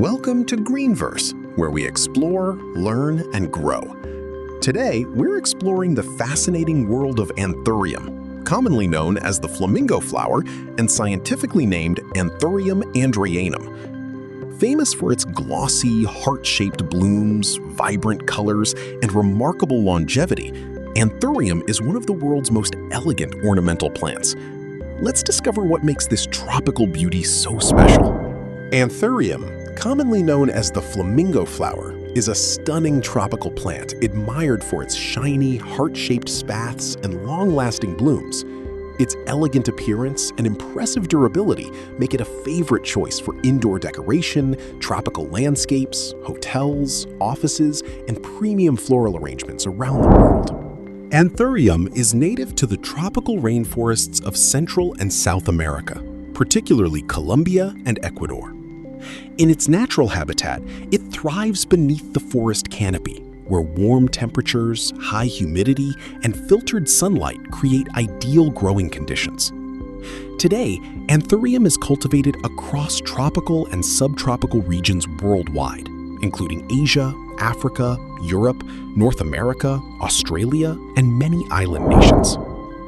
Welcome to GreenVerse, where we explore, learn, and grow. Today, we're exploring the fascinating world of Anthurium, commonly known as the flamingo flower and scientifically named Anthurium andreanum. Famous for its glossy, heart-shaped blooms, vibrant colors, and remarkable longevity, Anthurium is one of the world's most elegant ornamental plants. Let's discover what makes this tropical beauty so special. Anthurium, commonly known as the flamingo flower, is a stunning tropical plant admired for its shiny, heart-shaped spathes and long-lasting blooms. Its elegant appearance and impressive durability make it a favorite choice for indoor decoration, tropical landscapes, hotels, offices, and premium floral arrangements around the world. Anthurium is native to the tropical rainforests of Central and South America, particularly Colombia and Ecuador. In its natural habitat, it thrives beneath the forest canopy, where warm temperatures, high humidity, and filtered sunlight create ideal growing conditions. Today, Anthurium is cultivated across tropical and subtropical regions worldwide, including Asia, Africa, Europe, North America, Australia, and many island nations.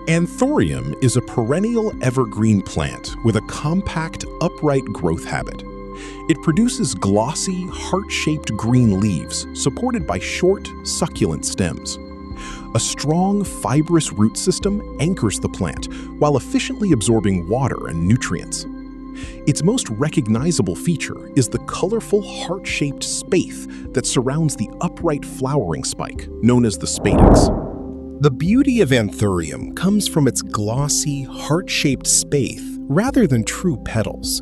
Anthurium is a perennial evergreen plant with a compact, upright growth habit. It produces glossy, heart-shaped green leaves supported by short, succulent stems. A strong, fibrous root system anchors the plant while efficiently absorbing water and nutrients. Its most recognizable feature is the colorful, heart-shaped spathe that surrounds the upright flowering spike, known as the spadix. The beauty of Anthurium comes from its glossy, heart-shaped spathe rather than true petals.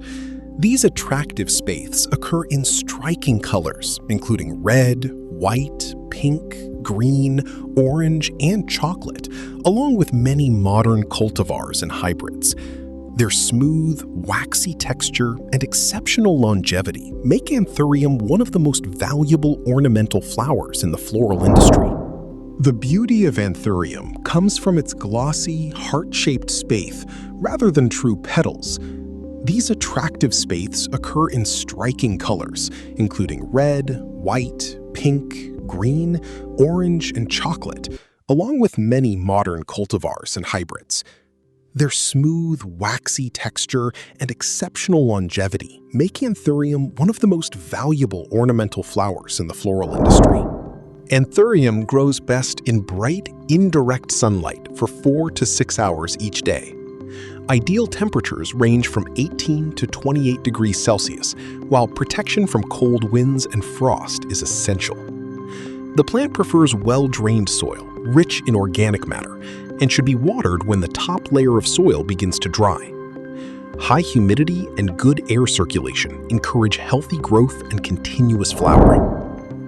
These attractive spathes occur in striking colors, including red, white, pink, green, orange, and chocolate, along with many modern cultivars and hybrids. Their smooth, waxy texture and exceptional longevity make Anthurium one of the most valuable ornamental flowers in the floral industry. The beauty of Anthurium comes from its glossy, heart-shaped spathe rather than true petals. These attractive spathes occur in striking colors, including red, white, pink, green, orange, and chocolate, along with many modern cultivars and hybrids. Their smooth, waxy texture and exceptional longevity make Anthurium one of the most valuable ornamental flowers in the floral industry. Anthurium grows best in bright, indirect sunlight for 4 to 6 hours each day. Ideal temperatures range from 18 to 28 degrees Celsius, while protection from cold winds and frost is essential. The plant prefers well-drained soil, rich in organic matter, and should be watered when the top layer of soil begins to dry. High humidity and good air circulation encourage healthy growth and continuous flowering.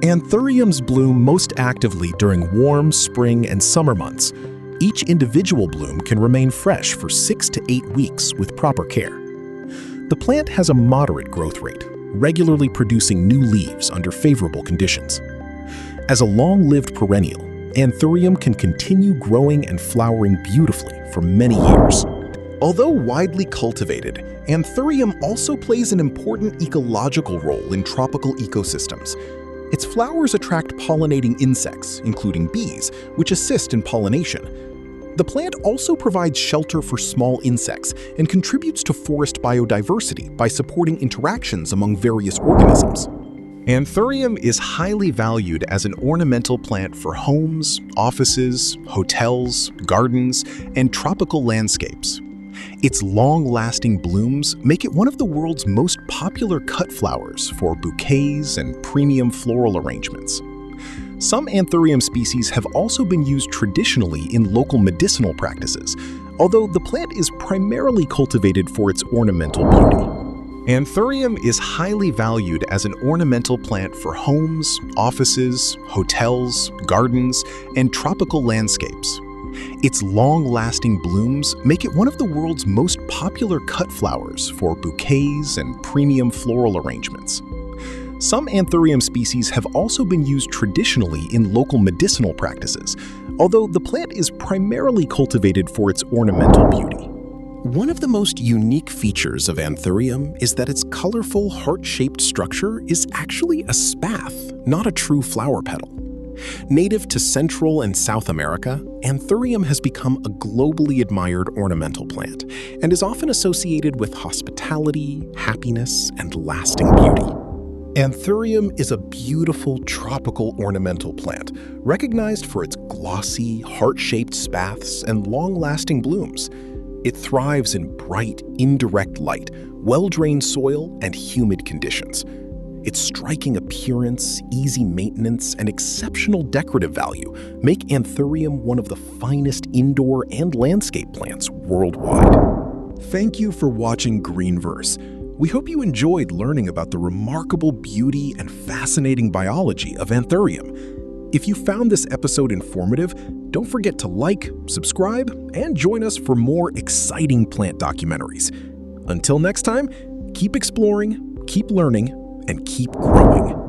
Anthuriums bloom most actively during warm spring and summer months. Each individual bloom can remain fresh for 6 to 8 weeks with proper care. The plant has a moderate growth rate, regularly producing new leaves under favorable conditions. As a long-lived perennial, Anthurium can continue growing and flowering beautifully for many years. Although widely cultivated, Anthurium also plays an important ecological role in tropical ecosystems. Its flowers attract pollinating insects, including bees, which assist in pollination. The plant also provides shelter for small insects and contributes to forest biodiversity by supporting interactions among various organisms. Anthurium is highly valued as an ornamental plant for homes, offices, hotels, gardens, and tropical landscapes. Its long-lasting blooms make it one of the world's most popular cut flowers for bouquets and premium floral arrangements. Some Anthurium species have also been used traditionally in local medicinal practices, although the plant is primarily cultivated for its ornamental beauty. Anthurium is highly valued as an ornamental plant for homes, offices, hotels, gardens, and tropical landscapes. Its long-lasting blooms make it one of the world's most popular cut flowers for bouquets and premium floral arrangements. Some Anthurium species have also been used traditionally in local medicinal practices, although the plant is primarily cultivated for its ornamental beauty. One of the most unique features of Anthurium is that its colorful heart-shaped structure is actually a spathe, not a true flower petal. Native to Central and South America, Anthurium has become a globally admired ornamental plant and is often associated with hospitality, happiness, and lasting beauty. Anthurium is a beautiful tropical ornamental plant, recognized for its glossy, heart-shaped spathes and long-lasting blooms. It thrives in bright, indirect light, well-drained soil, and humid conditions. Its striking appearance, easy maintenance, and exceptional decorative value make Anthurium one of the finest indoor and landscape plants worldwide. Thank you for watching GreenVerse. We hope you enjoyed learning about the remarkable beauty and fascinating biology of Anthurium. If you found this episode informative, don't forget to like, subscribe, and join us for more exciting plant documentaries. Until next time, keep exploring, keep learning, and keep growing.